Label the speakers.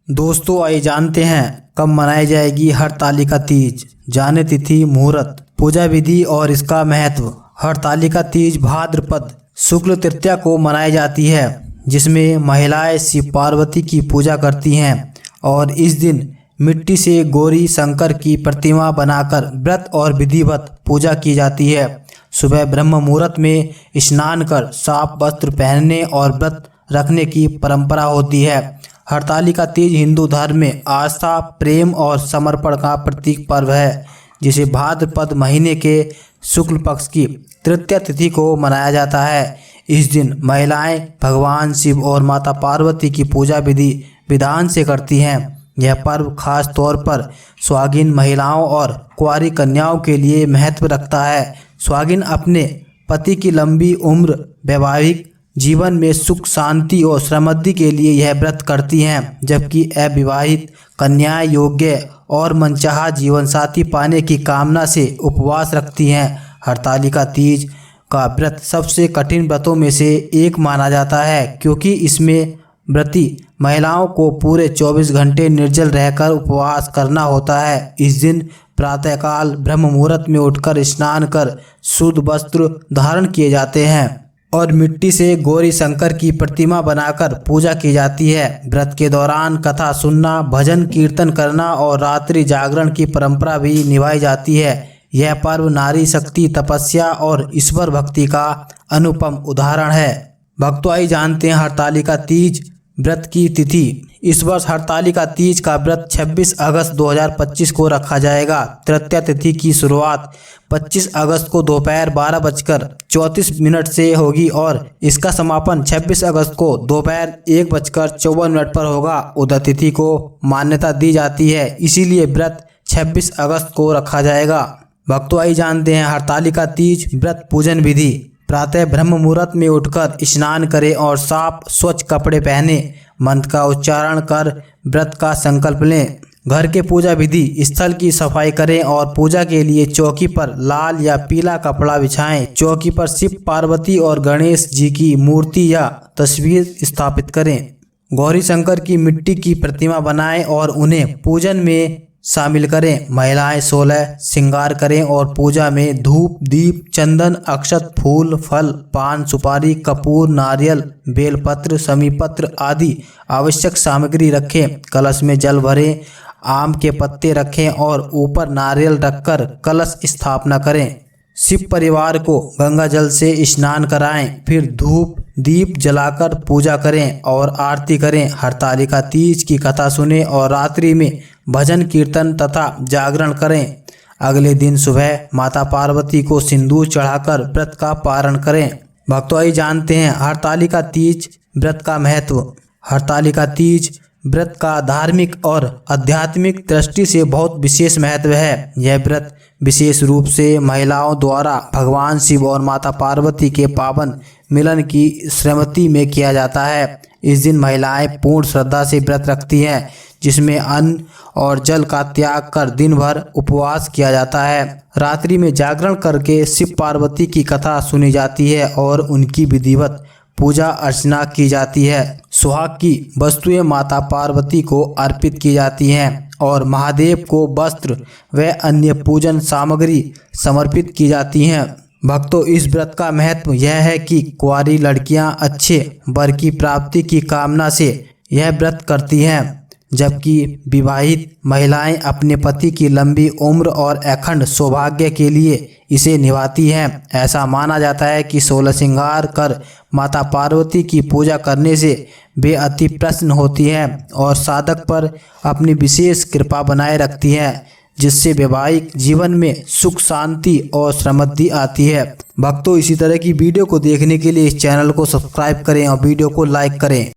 Speaker 1: दोस्तों आइए जानते हैं कब मनाई जाएगी हरतालिका तीज। जाने तिथि, मुहूर्त, पूजा विधि और इसका महत्व। हरतालिका तीज भाद्रपद शुक्ल तृतीया को मनाई जाती है, जिसमें महिलाएं शिव पार्वती की पूजा करती हैं और इस दिन मिट्टी से गौरी शंकर की प्रतिमा बनाकर व्रत और विधिवत पूजा की जाती है। सुबह ब्रह्म मुहूर्त में स्नान कर साफ वस्त्र पहनने और व्रत रखने की परंपरा होती है। हरतालिका तीज हिंदू धर्म में आस्था, प्रेम और समर्पण का प्रतीक पर्व है, जिसे भाद्रपद महीने के शुक्ल पक्ष की तृतीया तिथि को मनाया जाता है। इस दिन महिलाएं भगवान शिव और माता पार्वती की पूजा विधि विधान से करती हैं। यह पर्व खास तौर पर सुहागिन महिलाओं और कुंवारी कन्याओं के लिए महत्व रखता है। सुहागिन अपने पति की लंबी उम्र, वैवाहिक जीवन में सुख, शांति और समृद्धि के लिए यह व्रत करती हैं, जबकि अविवाहित कन्याएं योग्य और मनचाहा जीवन साथी पाने की कामना से उपवास रखती हैं। हरतालिका तीज का व्रत सबसे कठिन व्रतों में से एक माना जाता है, क्योंकि इसमें व्रती महिलाओं को पूरे 24 घंटे निर्जल रहकर उपवास करना होता है। इस दिन प्रातःकाल ब्रह्म मुहूर्त में उठकर स्नान कर शुद्ध वस्त्र धारण किए जाते हैं और मिट्टी से गौरी शंकर की प्रतिमा बनाकर पूजा की जाती है। व्रत के दौरान कथा सुनना, भजन कीर्तन करना और रात्रि जागरण की परंपरा भी निभाई जाती है। यह पर्व नारी शक्ति, तपस्या और ईश्वर भक्ति का अनुपम उदाहरण है। भक्तों आइए जानते हैं हरतालिका तीज व्रत की तिथि। इस वर्ष हरतालिका तीज का व्रत 26 अगस्त 2025 को रखा जाएगा। तृतीया तिथि की शुरुआत 25 अगस्त को दोपहर 12:34 से होगी और इसका समापन 26 अगस्त को दोपहर 1:54 पर होगा। उदय तिथि को मान्यता दी जाती है, इसीलिए व्रत 26 अगस्त को रखा जाएगा। भक्तों आइए जानते हैं हरतालिका तीज व्रत पूजन विधि। प्रातः ब्रह्म मुहूर्त में उठकर स्नान करें और साफ स्वच्छ कपड़े पहने मंत्र का उच्चारण कर व्रत का संकल्प लें। घर के पूजा विधि स्थल की सफाई करें और पूजा के लिए चौकी पर लाल या पीला कपड़ा बिछाएं। चौकी पर शिव, पार्वती और गणेश जी की मूर्ति या तस्वीर स्थापित करें। गौरी शंकर की मिट्टी की प्रतिमा बनाएं और उन्हें पूजन में शामिल करें। महिलाएं 16 श्रृंगार करें और पूजा में धूप, दीप, चंदन, अक्षत, फूल, फल, पान, सुपारी, कपूर, नारियल, बेलपत्र, समीपत्र आदि आवश्यक सामग्री रखें। कलश में जल भरें, आम के पत्ते रखें और ऊपर नारियल रखकर कलश स्थापना करें। शिव परिवार को गंगा जल से स्नान कराएं, फिर धूप दीप जलाकर पूजा करें और आरती करें। हरतालिका तीज की कथा सुनें और रात्रि में भजन कीर्तन तथा जागरण करें। अगले दिन सुबह माता पार्वती को सिंदूर चढ़ाकर व्रत का पारण करें। भक्तों आइए जानते हैं हरतालिका तीज व्रत का महत्व। हरतालिका तीज व्रत का धार्मिक और आध्यात्मिक दृष्टि से बहुत विशेष महत्व है। यह व्रत विशेष रूप से महिलाओं द्वारा भगवान शिव और माता पार्वती के पावन मिलन की स्मृति में किया जाता है। इस दिन महिलाएं पूर्ण श्रद्धा से व्रत रखती हैं, जिसमें अन्न और जल का त्याग कर दिन भर उपवास किया जाता है। रात्रि में जागरण करके शिव पार्वती की कथा सुनी जाती है और उनकी विधिवत पूजा अर्चना की जाती है। सुहाग की वस्तुएं माता पार्वती को अर्पित की जाती हैं और महादेव को वस्त्र व अन्य पूजन सामग्री समर्पित की जाती हैं। भक्तों, इस व्रत का महत्व यह है कि कुंवारी लड़कियां अच्छे वर की प्राप्ति की कामना से यह व्रत करती हैं, जबकि विवाहित महिलाएं अपने पति की लंबी उम्र और अखंड सौभाग्य के लिए इसे निभाती हैं। ऐसा माना जाता है कि 16 श्रृंगार कर माता पार्वती की पूजा करने से वे अति प्रसन्न होती हैं और साधक पर अपनी विशेष कृपा बनाए रखती हैं, जिससे वैवाहिक जीवन में सुख, शांति और समृद्धि आती है। भक्तों, इसी तरह की वीडियो को देखने के लिए इस चैनल को सब्सक्राइब करें और वीडियो को लाइक करें।